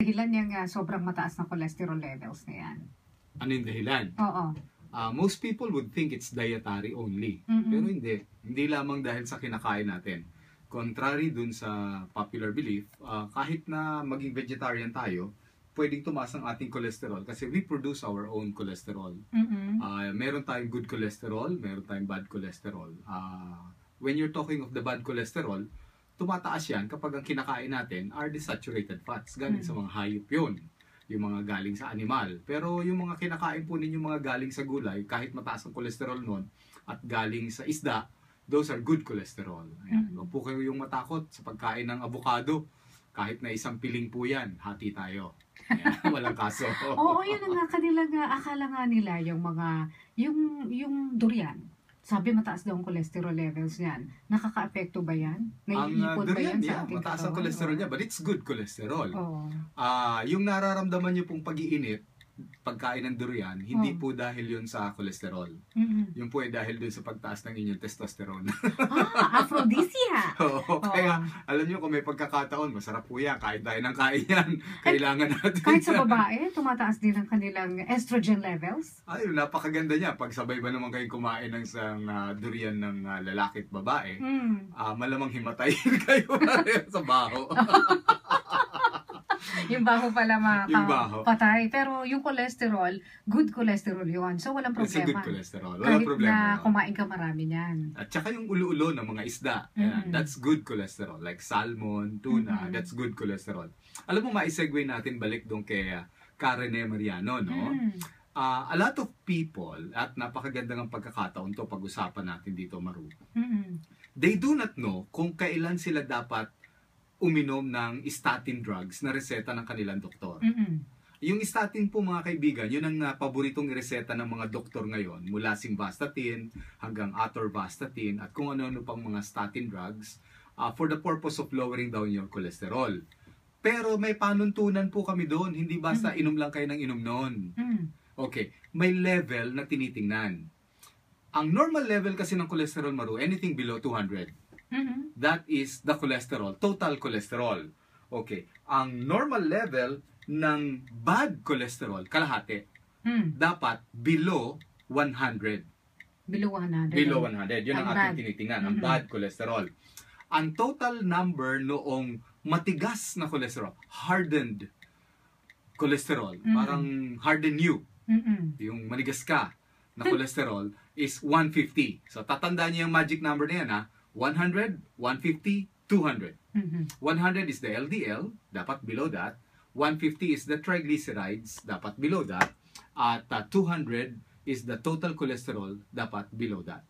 Dahilan yung sobrang mataas na cholesterol levels na yan. Ano yung dahilan? Oo. Most people would think it's dietary only. Pero hindi. Hindi lamang dahil sa kinakain natin. Contrary dun sa popular belief, kahit na maging vegetarian tayo, pwedeng tumaas ang ating cholesterol kasi we produce our own cholesterol. Meron tayong good cholesterol, meron tayong bad cholesterol. When you're talking of the bad cholesterol, tumataas yan kapag ang kinakain natin are the saturated fats. Galing sa mga hayop yun. Yung mga galing sa animal. Pero yung mga kinakain po ninyo mga galing sa gulay, kahit mataas ang cholesterol nun, at galing sa isda, those are good cholesterol. Ayan. Huwag po kayo yung matakot sa pagkain ng avocado. Kahit na isang piling po yan, hati tayo. Ayan, walang kaso. Oo, yun nga kanila nga, akala nga nila yung mga, yung durian. Sabi mataas daw ang cholesterol levels niyan. Nakaka-apekto ba yan? Naiipon ba yan sa ating mataas ang cholesterol niya, but it's good cholesterol. Oo. Yung nararamdaman niyo pong pag-iinit, pagkain ng durian, hindi po dahil yun sa cholesterol. Yung po ay dahil dun sa pagtaas ng inyong testosterone. Aphrodisia! Kaya, alam niyo kung may pagkakataon, masarap po yan. Kain tayo ng kain yan. Kailangan natin. Kahit sa babae, tumataas din ang kanilang estrogen levels? Ay, napakaganda niya. Pag sabay ba naman kayong kumain ng isang durian ng lalaki at babae, malamang himatayin kayo sa baho. Yung baho pala patay. Pero yung cholesterol, good cholesterol yun. So, walang problema. It's a good cholesterol. Walang problema. Kahit na kumain ka marami niyan. At saka yung ulo-ulo ng mga isda. That's good cholesterol. Like salmon, tuna, that's good cholesterol. Alam mo, ma-segue natin balik doon kay Karen Mariano, no? A lot of people, at napakaganda ng pagkakataon to pag-usapan natin dito, Maru. They do not know kung kailan sila dapat uminom ng statin drugs na reseta ng kanilang doktor. Yung statin po mga kaibigan, yun ang paboritong reseta ng mga doktor ngayon, mula simvastatin hanggang atorvastatin at kung ano-ano pang mga statin drugs for the purpose of lowering down your cholesterol. Pero may panuntunan po kami doon, hindi basta inom lang kayo ng inom noon. Okay, may level na tinitingnan. Ang normal level kasi ng cholesterol, Maru, anything below 200. That is the cholesterol, total cholesterol. Okay. Ang normal level ng bad cholesterol, kalahati, dapat below 100. Below 100. Below 100. Yun ang ating tinitingnan, ang bad cholesterol. Ang total number noong matigas na cholesterol, hardened cholesterol, parang harden you, yung manigas ka na cholesterol, is 150. So, tatandaan niyo yung magic number na yan, ha? 100, 150, 200. 100 is the LDL, dapat below that. 150 is the triglycerides, dapat below that. At 200 is the total cholesterol, dapat below that.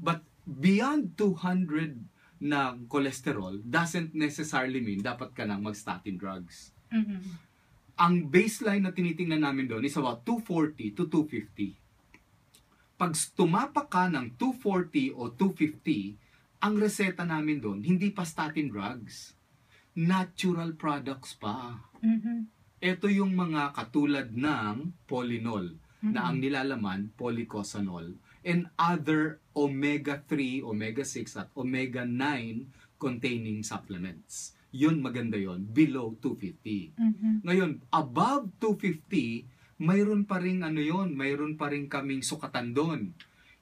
But beyond 200 na cholesterol doesn't necessarily mean dapat ka nang mag-statin drugs. Ang baseline na tinitingnan namin doon is about 240 to 250. Pag tumapak ka ng 240 o 250, ang reseta namin doon, hindi pa statin drugs. Natural products pa. Ito yung mga katulad ng Polinol, na ang nilalaman, policosanol, and other omega-3, omega-6, at omega-9 containing supplements. Yun, maganda yun, below 250. Ngayon, above 250, mayroon pa rin mayroon pa rin kaming sukatan doon.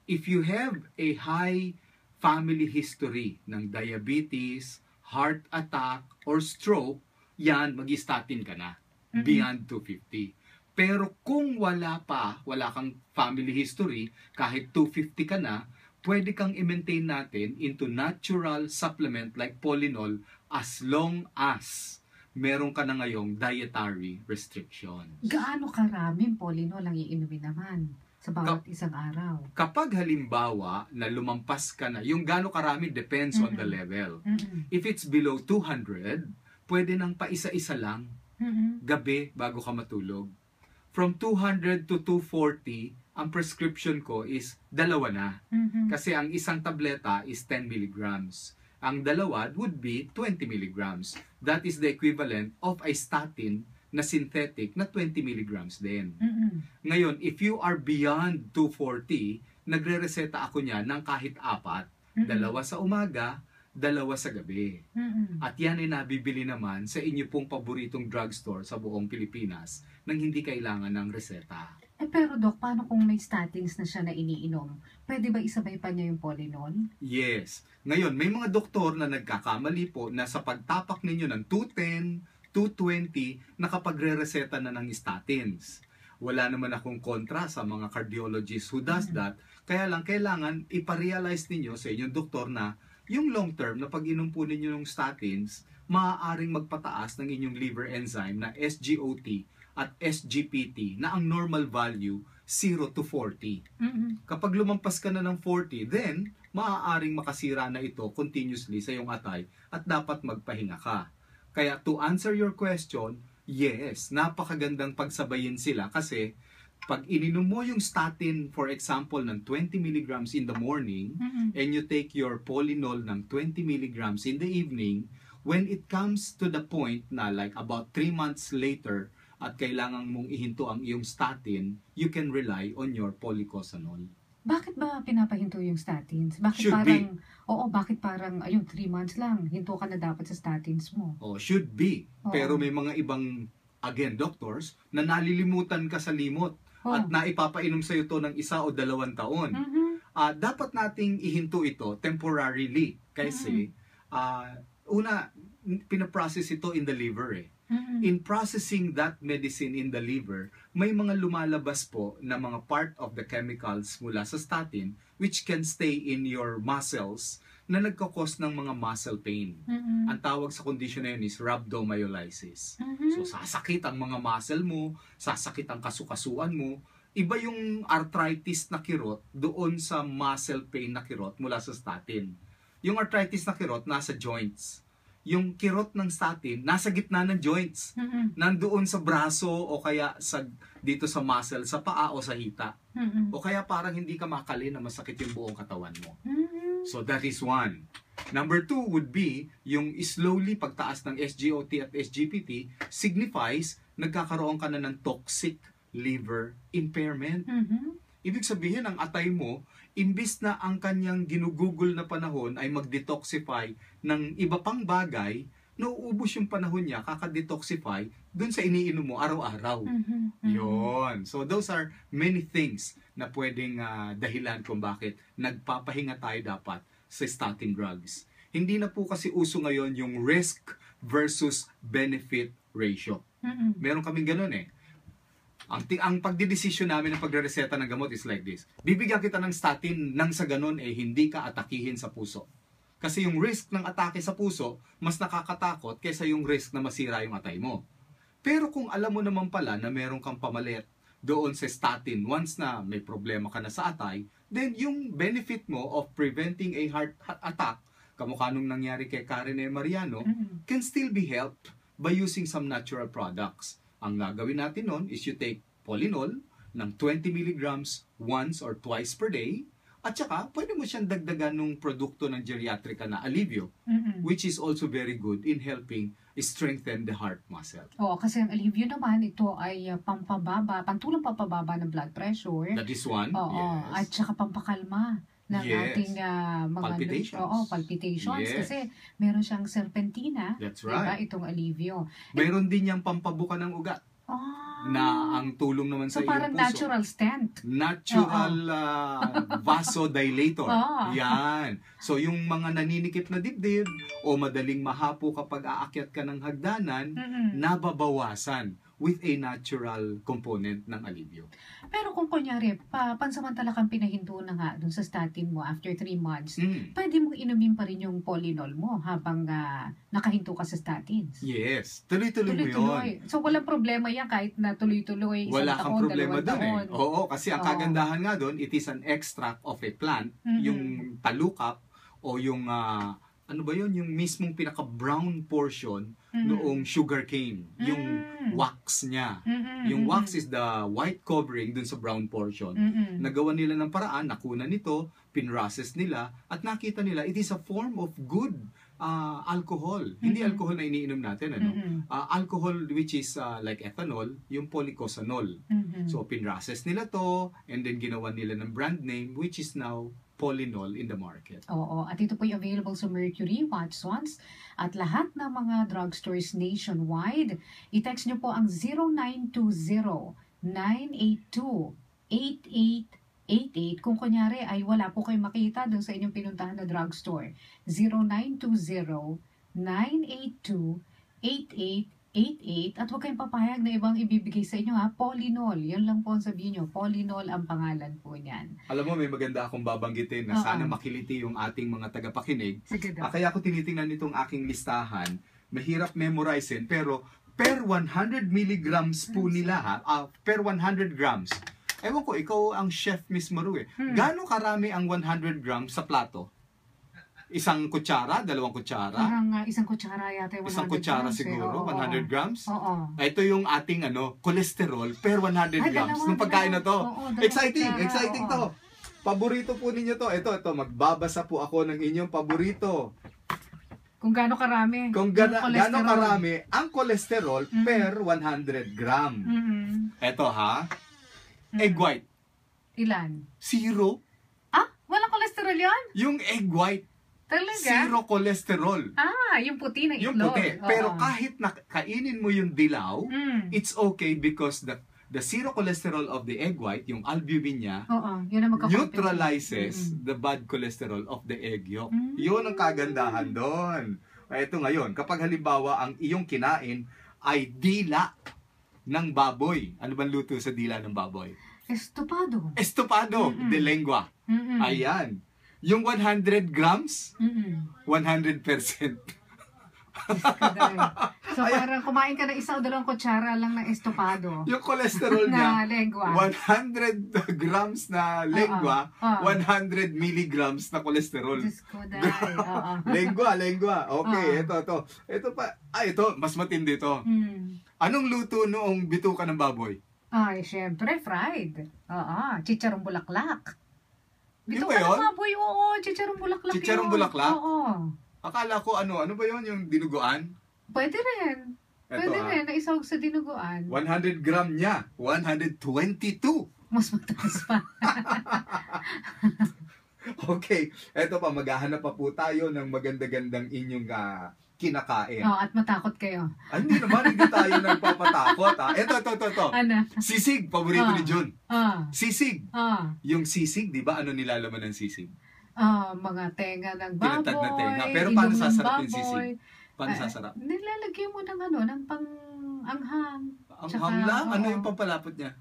If you have a high family history ng diabetes, heart attack, or stroke, yan, mag-statin ka na. Beyond 250. Pero kung wala kang family history, kahit 250 ka na, pwede kang i-maintain natin into natural supplement like Polinol as long as meron ka na ngayong dietary restrictions. Gaano karaming Polinol ang iinumin naman sa bawat isang araw? Kapag halimbawa na lumampas ka na, yung gaano karami depends on the level. If it's below 200, pwede nang paisa-isa lang gabi bago ka matulog. From 200 to 240, ang prescription ko is 2 na. Kasi ang isang tableta is 10 milligrams. Ang dalawa would be 20 milligrams. That is the equivalent of a statin na synthetic na 20 milligrams din. Ngayon, if you are beyond 240, nagre-reseta ako niya ng kahit 4, 2 sa umaga, 2 sa gabi. At yan ay nabibili naman sa inyo pong paboritong drugstore sa buong Pilipinas nang hindi kailangan ng reseta. Pero Doc, paano kung may statins na siya na iniinom? Pwede ba isabay pa niya yung Polinol? Yes. Ngayon, may mga doktor na nagkakamali po na sa pagtapak ninyo ng 210, 220, nakapagre-reseta na ng statins. Wala naman akong kontra sa mga cardiologists who does that. Kaya lang, kailangan iparealize ninyo sa inyong doktor na yung long term na pag-inom po ninyo ng statins, maaaring magpataas ng inyong liver enzyme na SGOT at SGPT na ang normal value 0 to 40. Kapag lumampas ka na ng 40, then maaaring makasira na ito continuously sa iyong atay at dapat magpahinga ka. Kaya to answer your question, yes, napakagandang pagsabayin sila kasi pag ininom mo yung statin, for example, ng 20 milligrams in the morning, and you take your Polinol ng 20 milligrams in the evening, when it comes to the point na like about 3 months later, at kailangan mong ihinto ang iyong statin, you can rely on your policosanol. Bakit ba pinapahinto yung statins? Bakit Should parang, be. bakit parang, 3 months lang, hinto ka na dapat sa statins mo? Should be. Oo. Pero may mga ibang, again, doctors, na nalilimutan ka sa limot at naipapainom sa iyo to ng 1 o 2 taon. Dapat nating ihinto ito temporarily kasi una, pinaprocess ito in the liver eh. In processing that medicine in the liver, may mga lumalabas po na mga part of the chemicals mula sa statin which can stay in your muscles na nagkakos ng mga muscle pain. Ang tawag sa condition na yun is rhabdomyolysis. So, sasakit ang mga muscle mo, sasakit ang kasukasuan mo. Iba yung arthritis na kirot doon sa muscle pain na kirot mula sa statin. Yung arthritis na kirot nasa joints. Yung kirot ng statin nasa gitna ng joints. Nandoon sa braso o kaya dito sa muscle, sa paa o sa hita. O kaya parang hindi ka makali na masakit yung buong katawan mo. So that is one. Number 2 would be yung slowly pagtaas ng SGOT at SGPT signifies nagkakaroon ka na ng toxic liver impairment. Ibig sabihin, ang atay mo, imbis na ang kanyang ginugugol na panahon ay mag-detoxify ng iba pang bagay, nauubos yung panahon niya, kaka-detoxify dun sa iniinom mo araw-araw. Yun. So those are many things na pwedeng dahilan kung bakit nagpapahinga tayo dapat sa statin drugs. Hindi na po kasi uso ngayon yung risk versus benefit ratio. Meron kaming ganun eh. Ang pagdidesisyon namin ng pagre-reseta ng gamot is like this. Bibigyan kita ng statin nang sa ganun hindi ka atakihin sa puso. Kasi yung risk ng atake sa puso, mas nakakatakot kaysa yung risk na masira yung atay mo. Pero kung alam mo naman pala na meron kang pamalit doon sa statin once na may problema ka na sa atay, then yung benefit mo of preventing a heart attack, kamukha nung nangyari kay Karen E. Mariano, can still be helped by using some natural products. Ang gagawin natin nun is you take Polinol ng 20 milligrams once or twice per day at saka pwede mo siyang dagdagan ng produkto ng geriatrica na Alivio which is also very good in helping strengthen the heart muscle. Oo, kasi ang Alivio naman, ito ay pantulang pampababa ng blood pressure. That is one. Oo, yes. At saka pampakalma ng ating mga palpitations. Palpitations. Yes. Kasi meron siyang serpentina. That's right. Diba? Itong Alivio. Meron din niyang pampabuka ng ugat. Na ang tulong naman sa iyong puso. So parang natural stent. Natural vasodilator. Yan. So yung mga naninikip na dibdib o madaling mahapo kapag aakyat ka ng hagdanan, nababawasan with a natural component ng Alivio. Pero kung kunyari, pansamantala kang pinahinto na nga dun sa statin mo after 3 months, pwede mong inumin pa rin yung Polinol mo habang nakahinto ka sa statins. Yes. Tuloy-tuloy mo yun. So walang problema yan kahit na tuloy-tuloy, wala kang problema doon taon. Oo, kasi ang kagandahan nga doon, it is an extract of a plant, yung talukap o yung ano ba yun? Yung mismong pinaka-brown portion noong sugarcane. Yung wax niya. Yung wax is the white covering dun sa brown portion. Nagawa nila ng paraan, nakuna nito, pinrocess nila, at nakita nila, it is a form of good alcohol. Hindi alcohol na iniinom natin. Alcohol which is like ethanol, yung policosanol. So, pinrocess nila to, and then ginawa nila ng brand name, which is now Polynol in the market. Oo, at ito po yung available sa Mercury, Watsons, at lahat ng mga drugstores nationwide. I-text nyo po ang 0920-982-8888 kung kunyari ay wala po kayo makita doon sa inyong pinuntahan na drugstore. 0920-982-8888 at huwag kayong papayag na ibang ibibigay sa inyo ha. Polynol, yan lang po ang sabihin nyo. Polynol ang pangalan po niyan. Alam mo, may maganda akong babanggitin na sana makiliti yung ating mga tagapakinig. Sige daw. Kaya ako tinitingnan itong aking listahan. Mahirap memorizein, pero per 100 milligrams po nila ha, per 100 grams. Ewan ko, ikaw ang chef mismo rin. Gaano karami ang 100 grams sa plato? Isang kutsara, dalawang kutsara? Parang isang kutsara yata, 100 isang kutsara grams, siguro, 100 grams? Oo. Ito yung ating cholesterol per 100 grams. Nung pagkain na to. Exciting to. Paborito po ninyo to. Ito, magbabasa po ako ng inyong paborito. Kung gaano karami. Kung gaano karami ang cholesterol per 100 gram. Ito ha, egg white. Ilan? 0. Ah, walang cholesterol yan? Yung egg white. Talaga? 0 cholesterol. Yung puti ng itlog. Yung puti. Pero kahit kainin mo yung dilaw, it's okay because the 0 cholesterol of the egg white, yung albumin niya, yun ang neutralizes the bad cholesterol of the egg yolk. Yun ang kagandahan doon. Ito ngayon, kapag halimbawa ang iyong kinain ay dila ng baboy. Ano bang luto sa dila ng baboy? Estopado. Estopado de lengua. Ayan. Yung 100 grams, 100%. So parang kumain ka ng isa o dalawang kutsara lang ng estopado. Yung cholesterol niya, na lengua. 100 grams na lengua, 100 milligrams na cholesterol. Diyos ko, dahil. Lengua. Okay, ito. Ito pa, ito, mas matindi ito. Anong luto noong bituka ng baboy? Ay, syempre, fried. Chicharong bulaklak. Bituka Yun ba yun? ng baboy, chicharong bulaklak. Chicharong bulaklak? Oo. Akala ko ano ba yun, yung dinuguan? Pwede rin. Pwede rin, naisawag sa dinuguan. 100 gram niya, 122. Mas mataas pa. Okay, eto pa, maghahanap pa po tayo ng maganda-gandang inyong kinakain. At matakot kayo. Ay, hindi naman, hindi tayo nagpapatakot. Ito. Ano? Sisig, paborito ni Jun. Sisig. Yung sisig, di ba, ano nilalaman ng sisig? Mga tenga ng baboy. Tinatad na tenga. Pero paano sasarap yung sisig? Paano sasarap? Nilalagyan mo ng ng pang-anghang. Anghang lang? Ano yung pampalapot niya?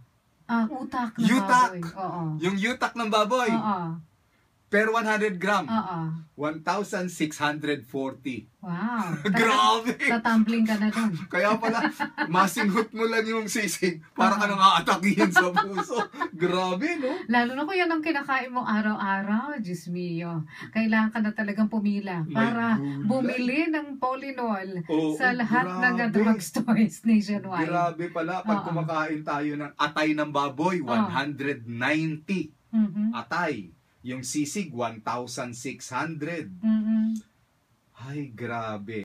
Utak ng baboy. Yung utak ng baboy. Per 100 gram. 1,640. Wow. Grabe! Tatumbling ka na dun. Kaya pala, masinghot mo lang yung sisig para ka nang aatakihin sa puso. Grabe, no? Lalo na kung yan ang kinakain mo araw-araw, Diyos mio. Kailangan ka na talagang pumila para bumili ng Polynol sa lahat ng drugstores nationwide. Grabe pala, pag kumakain tayo ng atay ng baboy, 190. Atay. Yung sisig, 1,600. Ay, grabe.